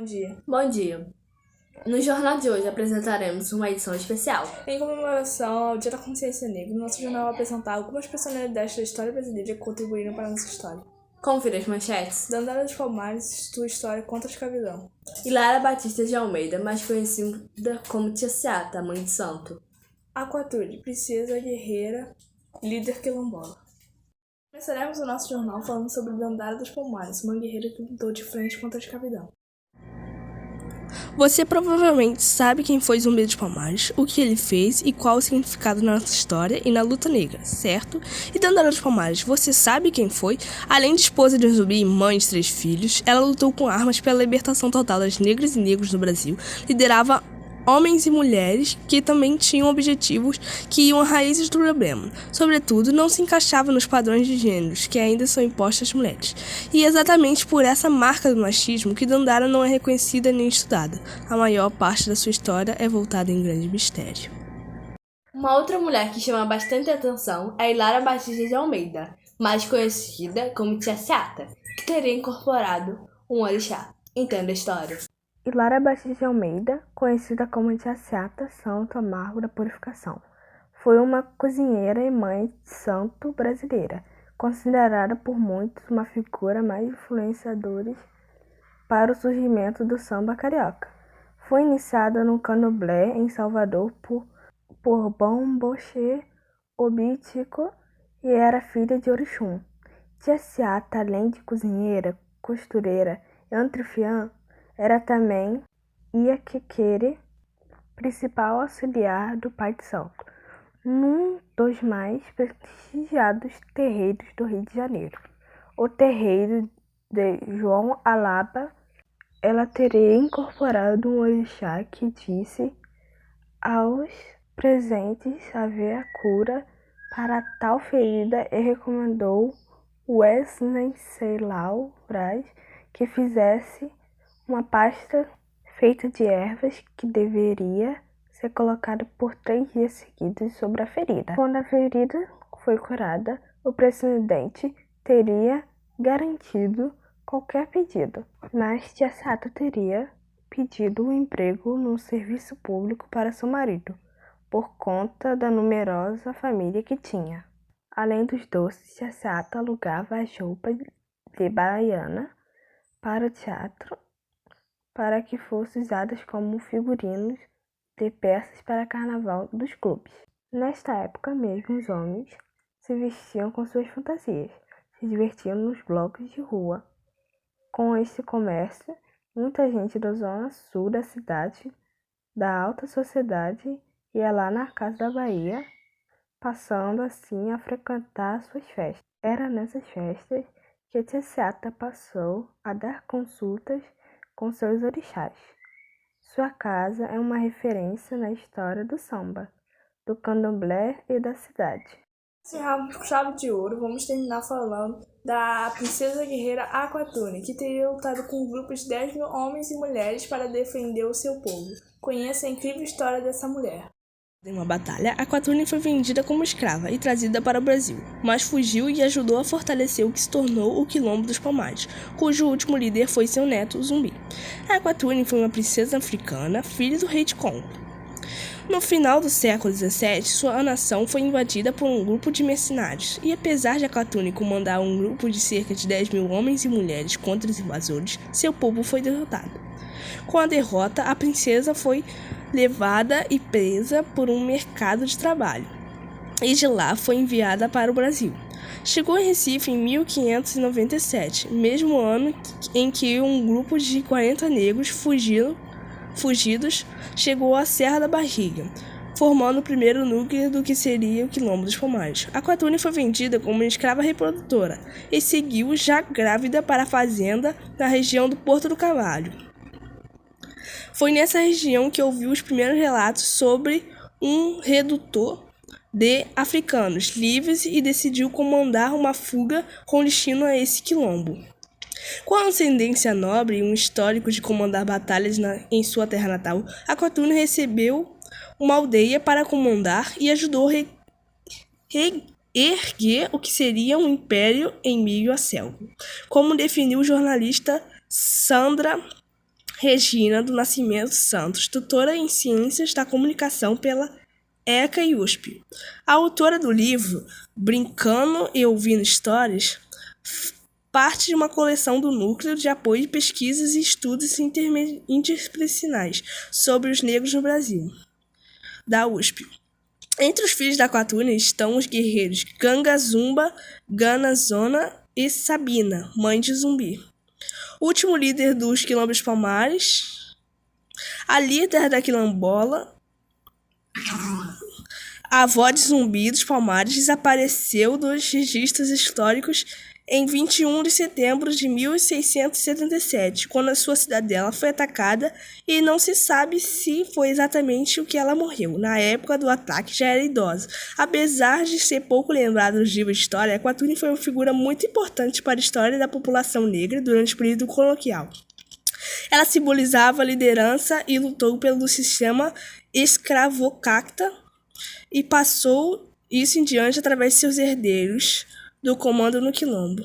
dia. Bom dia. No jornal de hoje apresentaremos uma edição especial. Em comemoração ao Dia da Consciência Negra, nosso jornal vai apresentar algumas personalidades da história brasileira que contribuíram para a nossa história. Confira as manchetes. Dandara dos Palmares, sua história contra a escravidão. Hilária Batista de Almeida, mais conhecida como Tia Seata, mãe de santo. Aquatune, princesa guerreira, líder quilombola. Começaremos o nosso jornal falando sobre Dandara dos Palmares, uma guerreira que lutou de frente contra a escravidão. Você provavelmente sabe quem foi Zumbi dos Palmares, o que ele fez e qual o significado na nossa história e na luta negra, certo? E Dandara dos Palmares, você sabe quem foi? Além de esposa de um zumbi e mãe de 3 filhos, ela lutou com armas pela libertação total das negras e negros no Brasil, liderava homens e mulheres que também tinham objetivos que iam às raízes do problema. Sobretudo, não se encaixava nos padrões de gêneros que ainda são impostos às mulheres. E é exatamente por essa marca do machismo que Dandara não é reconhecida nem estudada. A maior parte da sua história é voltada em grande mistério. Uma outra mulher que chama bastante atenção é Hilária Batista de Almeida, mais conhecida como Tia Seata, que teria incorporado um orixá. Entenda a história. Hilária Batista de Almeida, conhecida como Tia Seata, Santo Amargo da Purificação, foi uma cozinheira e mãe de santo brasileira, considerada por muitos uma figura mais influenciadora para o surgimento do samba carioca. Foi iniciada no candomblé em Salvador por Bomboche Obitico e era filha de Orixum. Tia Seata, além de cozinheira, costureira e anfitriã, era também Iaquequere, principal auxiliar do Pai de Santo, num dos mais prestigiados terreiros do Rio de Janeiro, o terreiro de João Alaba. Ela teria incorporado um orixá que disse aos presentes haver a cura para tal ferida e recomendou Wenceslau Braz que fizesse uma pasta feita de ervas que deveria ser colocada por 3 dias seguidos sobre a ferida. Quando a ferida foi curada, o presidente teria garantido qualquer pedido, mas Tia Seata teria pedido um emprego no serviço público para seu marido, por conta da numerosa família que tinha. Além dos doces, Tia Seata alugava as roupas de baiana para o teatro, para que fossem usadas como figurinos de peças para carnaval dos clubes. Nesta época mesmo, os homens se vestiam com suas fantasias, se divertiam nos blocos de rua. Com este comércio, muita gente da zona sul da cidade, da alta sociedade, ia lá na Casa da Bahia, passando assim a frequentar suas festas. Era nessas festas que Tia Seata passou a dar consultas com seus orixás. Sua casa é uma referência na história do samba, do candomblé e da cidade. Encerramos com chave de ouro, vamos terminar falando da princesa guerreira Aquatune, que teria lutado com um grupo de 10 mil homens e mulheres para defender o seu povo. Conheça a incrível história dessa mulher. Em uma batalha, Aquatune foi vendida como escrava e trazida para o Brasil, mas fugiu e ajudou a fortalecer o que se tornou o Quilombo dos Palmares, cujo último líder foi seu neto, Zumbi. Aquatune foi uma princesa africana, filha do rei de Congo. No final do século XVII, sua nação foi invadida por um grupo de mercenários, e apesar de Aquatune comandar um grupo de cerca de 10 mil homens e mulheres contra os invasores, seu povo foi derrotado. Com a derrota, a princesa foi levada e presa por um mercado de trabalho, e de lá foi enviada para o Brasil. Chegou em Recife em 1597, mesmo ano em que um grupo de 40 negros fugidos chegou à Serra da Barriga, formando o primeiro núcleo do que seria o Quilombo dos Palmares. Aquatune foi vendida como uma escrava reprodutora e seguiu, já grávida, para a fazenda na região do Porto do Carvalho. Foi nessa região que ouviu os primeiros relatos sobre um redutor de africanos livres e decidiu comandar uma fuga com destino a esse quilombo. Com a ascendência nobre e um histórico de comandar batalhas em sua terra natal, Aquatune recebeu uma aldeia para comandar e ajudou a erguer o que seria um império em meio à selva, como definiu o jornalista Sandra Regina do Nascimento Santos, doutora em Ciências da Comunicação pela ECA e USP. A autora do livro Brincando e Ouvindo Histórias parte de uma coleção do Núcleo de Apoio de Pesquisas e Estudos Interdisciplinares sobre os Negros no Brasil, da USP. Entre os filhos da Aquatune estão os guerreiros Ganga Zumba, Gana Zona e Sabina, mãe de Zumbi. O último líder dos Quilombos Palmares, a líder da Quilombola, a avó de Zumbi dos Palmares, desapareceu dos registros históricos em 21 de setembro de 1677, quando a sua cidadela foi atacada, e não se sabe se foi exatamente o que ela morreu. Na época do ataque já era idosa. Apesar de ser pouco lembrada nos livros de história, Aquatune foi uma figura muito importante para a história da população negra durante o período colonial. Ela simbolizava a liderança e lutou pelo sistema escravocrata e passou isso em diante através de seus herdeiros do comando no Quilombo.